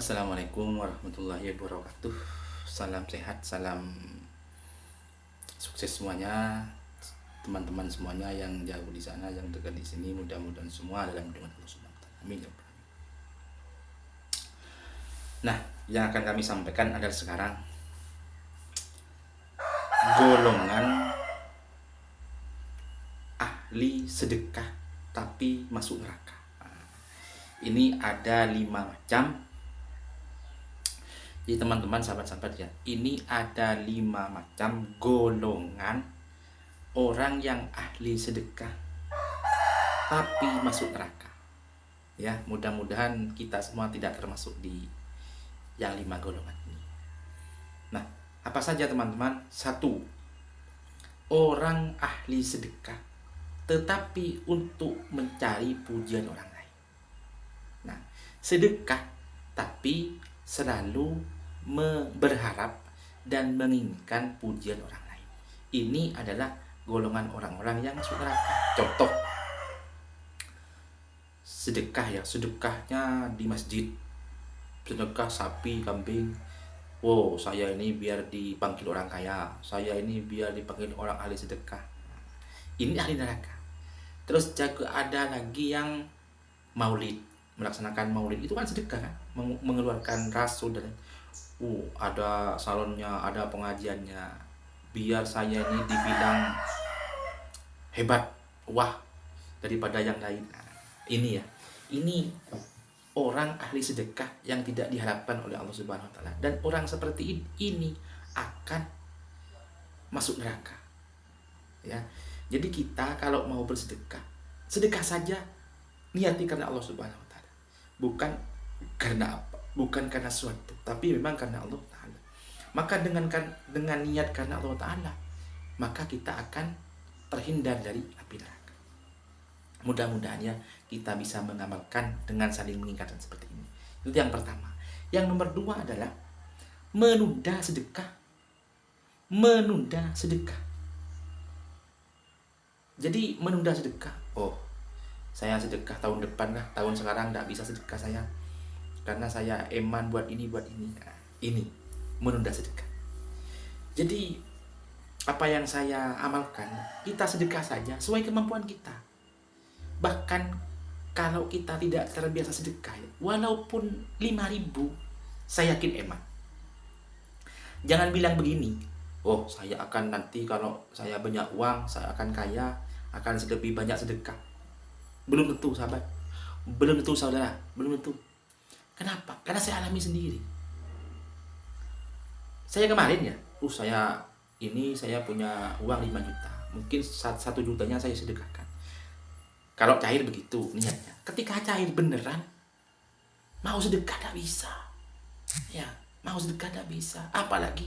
Assalamualaikum warahmatullahi wabarakatuh. Salam sehat, salam sukses semuanya, teman-teman semuanya yang jauh di sana, yang dekat di sini. Mudah-mudahan semua dalam lindungan Allah Subhanahu wa taala. Amin ya rabbal alamin. Nah, yang akan kami sampaikan adalah sekarang golongan ahli sedekah tapi masuk neraka. Ini ada 5 macam. Jadi teman-teman, sahabat-sahabat ya, ini ada 5 macam golongan orang yang ahli sedekah tapi masuk neraka. Ya, mudah-mudahan kita semua tidak termasuk di yang 5 golongan ini. Nah, apa saja teman-teman? 1. Orang ahli sedekah tetapi untuk mencari pujian orang lain. Nah, sedekah tapi selalu berharap dan menginginkan pujian orang lain. Ini adalah golongan orang-orang yang masuk neraka. Contoh, sedekah ya, sedekahnya di masjid, sedekah sapi, kambing. Wow, saya ini biar dipanggil orang kaya, saya ini biar dipanggil orang ahli sedekah. Ini ahli neraka. Terus juga ada lagi yang maulid, melaksanakan maulid, itu kan sedekah kan, mengeluarkan rasul dan ada salonnya, ada pengajiannya, biar saya ini dibilang hebat, wah daripada yang lain. Nah, ini ya, ini orang ahli sedekah yang tidak diharapkan oleh Allah Subhanahu wa taala, dan orang seperti ini akan masuk neraka. Ya. Jadi kita kalau mau bersedekah, sedekah saja niati karena Allah Subhanahu wa taala. Bukan karena apa? Bukan karena suatu, tapi memang karena Allah taala. Maka dengan niat karena Allah taala, maka kita akan terhindar dari api neraka. Mudah-mudahan ya kita bisa mengamalkan dengan saling mengingatkan seperti ini. Itu yang pertama. Yang nomor 2 adalah menunda sedekah. Menunda sedekah. Jadi menunda sedekah. Oh, saya sedekah tahun depan lah, tahun sekarang tidak bisa sedekah saya, karena saya eman buat ini. Nah, ini menunda sedekah. Jadi apa yang saya amalkan, kita sedekah saja sesuai kemampuan kita. Bahkan kalau kita tidak terbiasa sedekah, walaupun 5.000, saya yakin eman. Jangan bilang begini, oh saya akan nanti kalau saya banyak uang, saya akan kaya, akan lebih banyak sedekah. Belum tentu sahabat, belum tentu saudara, belum tentu. Kenapa? Karena saya alami sendiri. Saya kemarin ya, saya punya uang 5 juta, mungkin 1 jutanya saya sedekahkan. Kalau cair begitu niatnya. Ketika cair beneran, mau sedekah tidak bisa. Ya, mau sedekah tidak bisa. Apalagi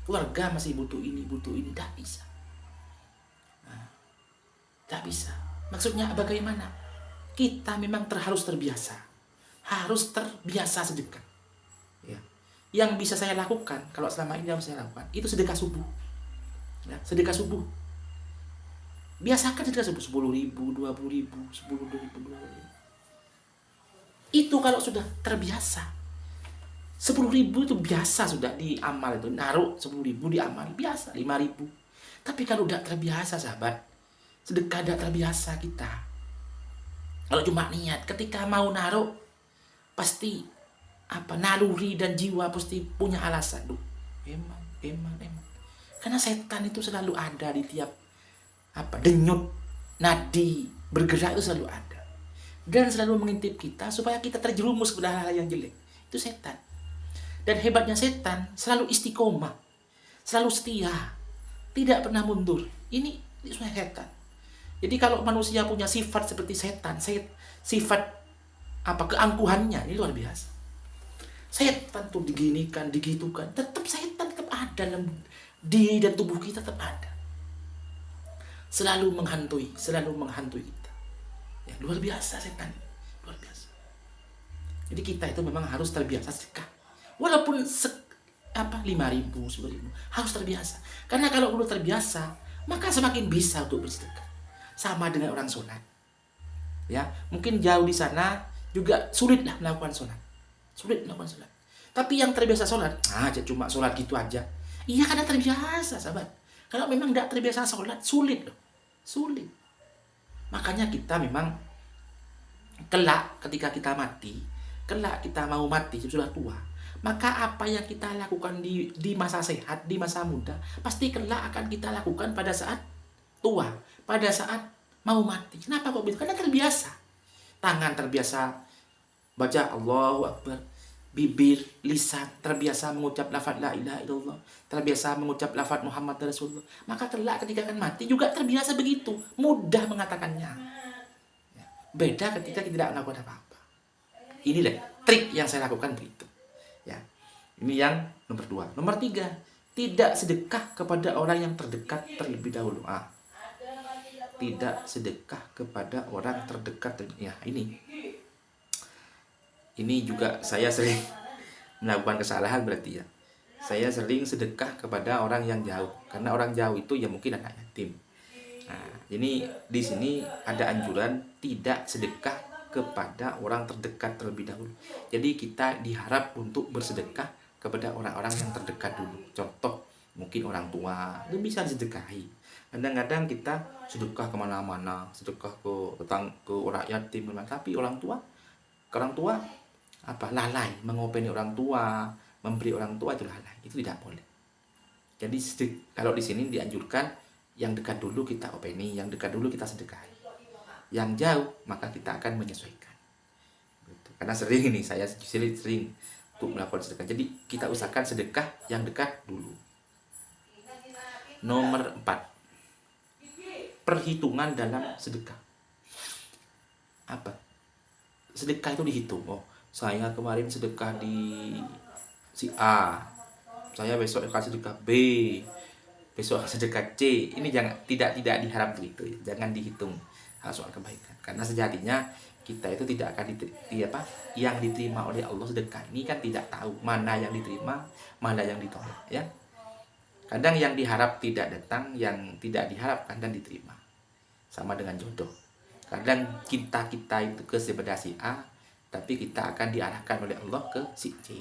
keluarga masih butuh ini, tidak bisa. Nah, tidak bisa. Maksudnya bagaimana? Kita memang harus terbiasa. Harus terbiasa sedekah. Ya. Yang bisa saya lakukan, kalau selama ini yang saya lakukan, itu sedekah subuh. Ya, sedekah subuh. Biasakan sedekah subuh 10.000, 20.000, 10.000, 20.000. Itu kalau sudah terbiasa. 10.000 itu biasa sudah diamal itu. Naruh 10.000 diamal, biasa 5.000. Tapi kalau udah terbiasa sahabat, sedekah tidak terbiasa kita. Kalau cuma niat, ketika mau naruh, pasti naluri dan jiwa pasti punya alasan. Emang. Karena setan itu selalu ada di tiap denyut nadi bergerak, itu selalu ada. Dan selalu mengintip kita supaya kita terjerumus kepada hal-hal yang jelek. Itu setan. Dan hebatnya setan selalu istiqomah, selalu setia, tidak pernah mundur. Ini setan. Jadi kalau manusia punya sifat seperti setan, sifat keangkuhannya ini luar biasa. Setan tuh diginikan, digitukan, setan tetap ada dalam diri dan tubuh kita, tetap ada. Selalu menghantui kita. Ya, luar biasa setan. Luar biasa. Jadi kita itu memang harus terbiasa sedekah. Walaupun 5.000, 10.000, harus terbiasa. Karena kalau belum terbiasa, maka semakin bisa untuk bersedekah. Sama dengan orang sholat. Ya, mungkin jauh di sana juga sulit melakukan sholat. Tapi yang terbiasa sholat, cuma sholat gitu aja. Iya, karena terbiasa, sahabat. Kalau memang tidak terbiasa sholat, sulit loh. Sulit. Makanya kita memang kelak ketika kita mati, kelak kita mau mati sudah tua, maka apa yang kita lakukan di masa sehat, di masa muda, pasti kelak akan kita lakukan pada saat tua, pada saat mau mati. Kenapa kok begitu? Karena terbiasa. Tangan terbiasa baca Allahu Akbar, bibir, lisan terbiasa mengucap lafaz la ilaha illallah, terbiasa mengucap lafaz Muhammad Rasulullah. Maka kelak ketika akan mati juga terbiasa begitu, mudah mengatakannya. Beda ketika kita tidak melakukan apa-apa. Inilah trik yang saya lakukan begitu. Ya. Ini yang nomor 2. Nomor 3, tidak sedekah kepada orang yang terdekat terlebih dahulu. Tidak sedekah kepada orang terdekat. Ya, ini juga saya sering melakukan kesalahan berarti ya. Saya sering sedekah kepada orang yang jauh, karena orang jauh itu ya mungkin anak yatim. Nah, ini di sini ada anjuran tidak sedekah kepada orang terdekat terlebih dahulu. Jadi kita diharap untuk bersedekah kepada orang-orang yang terdekat dulu. Contoh, mungkin orang tua, itu bisa disedekahi. Kadang-kadang kita sedekah kemana-mana, sedekah ke orang yatim, tapi orang tua lalai, mengopeni orang tua, memberi orang tua itu lalai, itu tidak boleh. Jadi kalau di sini dianjurkan yang dekat dulu kita openi, yang dekat dulu kita sedekahi. Yang jauh maka kita akan menyesuaikan. Gitu. Karena sering ini saya sering untuk melakukan sedekah. Jadi kita usahakan sedekah yang dekat dulu. Nomor 4, perhitungan dalam sedekah. Apa? Sedekah itu dihitung. Oh, saya kemarin sedekah di si A, saya besok akan sedekah B, besok sedekah C. Ini tidak diharap begitu ya. Jangan dihitung soal kebaikan, karena sejatinya kita itu tidak akan yang diterima oleh Allah sedekah ini kan tidak tahu mana yang diterima, mana yang ditolak ya. Kadang yang diharap tidak datang, yang tidak diharapkan dan diterima. Sama dengan jodoh. Kadang kita itu ke sebelah si A, tapi kita akan diarahkan oleh Allah ke si C.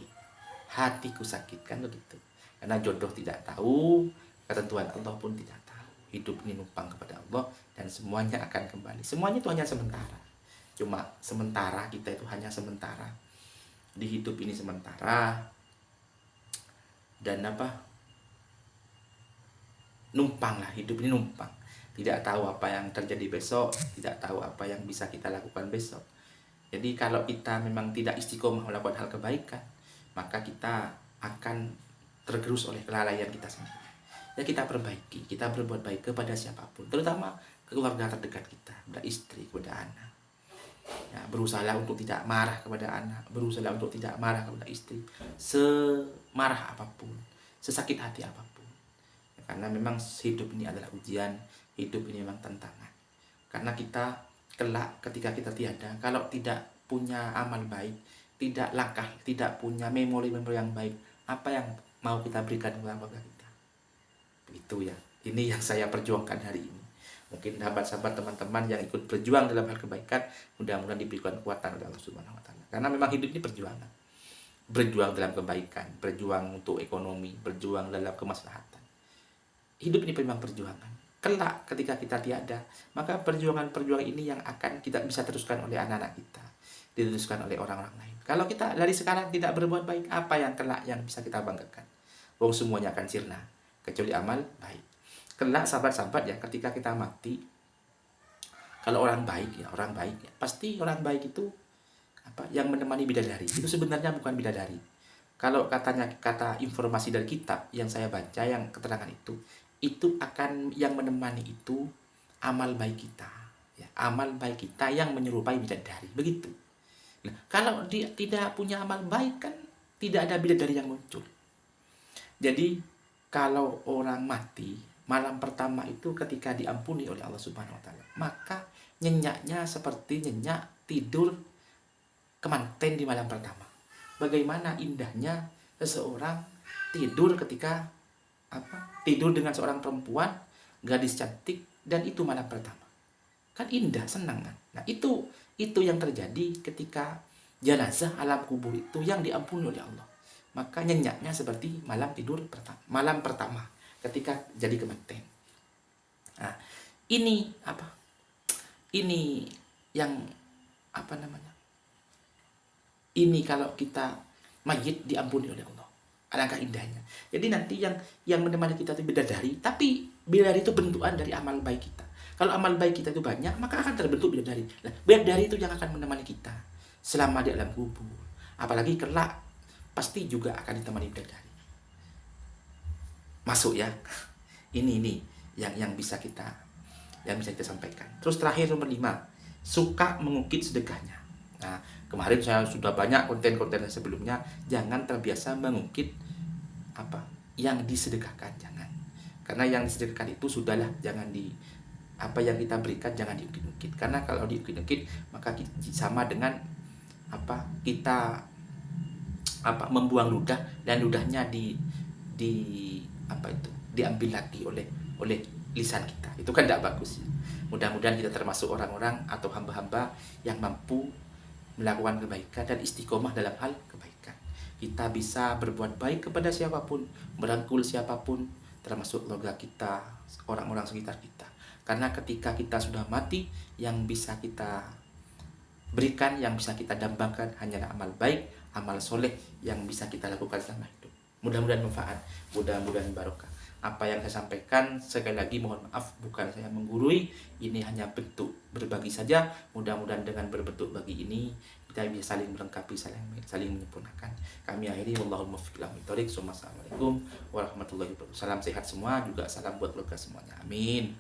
Hatiku sakit kan begitu. Karena jodoh tidak tahu, ketentuan Allah pun tidak tahu. Hidup ini numpang kepada Allah dan semuanya akan kembali. Semuanya itu hanya sementara. Cuma sementara, kita itu hanya sementara. Di hidup ini sementara. Dan numpang lah, hidup ini numpang. Tidak tahu apa yang terjadi besok, tidak tahu apa yang bisa kita lakukan besok. Jadi kalau kita memang tidak istiqomah melakukan hal kebaikan, maka kita akan tergerus oleh kelalaian kita sendiri. Ya kita perbaiki, kita berbuat baik kepada siapapun, terutama keluarga terdekat kita, kepada istri, kepada anak. Ya, berusaha untuk tidak marah kepada anak, berusaha untuk tidak marah kepada istri, semarah apapun, sesakit hati apapun. Ya, karena memang hidup ini adalah ujian, hidup ini memang tantangan. Karena kita kelak ketika kita tiada, kalau tidak punya amal baik, tidak punya memori yang baik, apa yang mau kita berikan kepada keluarga kita? Begitu ya. Ini yang saya perjuangkan hari ini. Mungkin sahabat-sahabat, teman-teman yang ikut berjuang dalam hal kebaikan, mudah-mudahan diberikan kekuatan oleh Allah Subhanahu wa taala. Karena memang hidup ini perjuangan. Berjuang dalam kebaikan, berjuang untuk ekonomi, berjuang dalam kemaslahatan. Hidup ini memang perjuangan. Kelak ketika kita tiada, maka perjuangan ini yang akan kita bisa teruskan oleh anak-anak kita, diteruskan oleh orang-orang lain. Kalau kita dari sekarang tidak berbuat baik, apa yang kelak yang bisa kita banggakan? Wong semuanya akan sirna, kecuali amal baik. Kelak sahabat-sahabat ya, ketika kita mati, kalau orang baik ya, pasti orang baik itu yang menemani bidadari. Itu sebenarnya bukan bidadari. Kalau kata informasi dari kitab yang saya baca, yang keterangan itu akan yang menemani itu amal baik kita. Ya, amal baik kita yang menyerupai bidadari, begitu. Nah, kalau dia tidak punya amal baik kan tidak ada bidadari yang muncul. Jadi kalau orang mati, malam pertama itu ketika diampuni oleh Allah Subhanahu wa taala, maka nyenyaknya seperti nyenyak tidur kemanten di malam pertama. Bagaimana indahnya seseorang tidur ketika tidur dengan seorang perempuan, gadis cantik, dan itu malam pertama. Kan indah, senang kan? Nah, itu yang terjadi ketika jenazah alam kubur itu yang diampuni oleh Allah. maka nyenyaknya seperti malam pertama ketika jadi kemanten. Nah, ini apa? Ini yang apa namanya? Ini kalau kita mayit diampuni oleh Allah. Alangkah indahnya. Jadi nanti yang menemani kita itu bidadari, tapi bidadari itu bentukan dari amal baik kita. Kalau amal baik kita itu banyak, maka akan terbentuk bidadari. Nah, bidadari itu yang akan menemani kita selama di alam kubur. Apalagi kelak pasti juga akan ditemani bidadari. Masuk ya. Ini yang bisa kita sampaikan. Terus terakhir nomor 5, suka mengukit sedekahnya. Nah, kemarin saya sudah banyak konten-konten sebelumnya, jangan terbiasa mengukit apa yang disedekahkan, jangan. Karena yang disedekahkan itu sudahlah, jangan apa yang kita berikan jangan diukit-ukit. Karena kalau diukit-ukit maka sama dengan kita membuang ludah, dan ludahnya diambil lagi oleh lisan kita. Itu kan tidak bagus. Mudah-mudahan kita termasuk orang-orang atau hamba-hamba yang mampu melakukan kebaikan dan istiqomah dalam hal kebaikan. Kita bisa berbuat baik kepada siapapun, merangkul siapapun, termasuk keluarga kita, orang-orang sekitar kita. Karena ketika kita sudah mati, yang bisa kita berikan, yang bisa kita dambangkan hanyalah amal baik, amal soleh yang bisa kita lakukan selama hidup. Mudah-mudahan manfaat, mudah-mudahan barokah. Apa yang saya sampaikan, sekali lagi mohon maaf, bukan saya menggurui, ini hanya bentuk berbagi saja. Mudah-mudahan dengan berbentuk bagi ini kita bisa saling melengkapi, saling menyempurnakan. Kami akhiri, wallahul muwaffiq ila aqwamit thoriq. Assalamualaikum warahmatullahi wabarakatuh. Salam sehat semua, juga salam buat keluarga semuanya. Amin.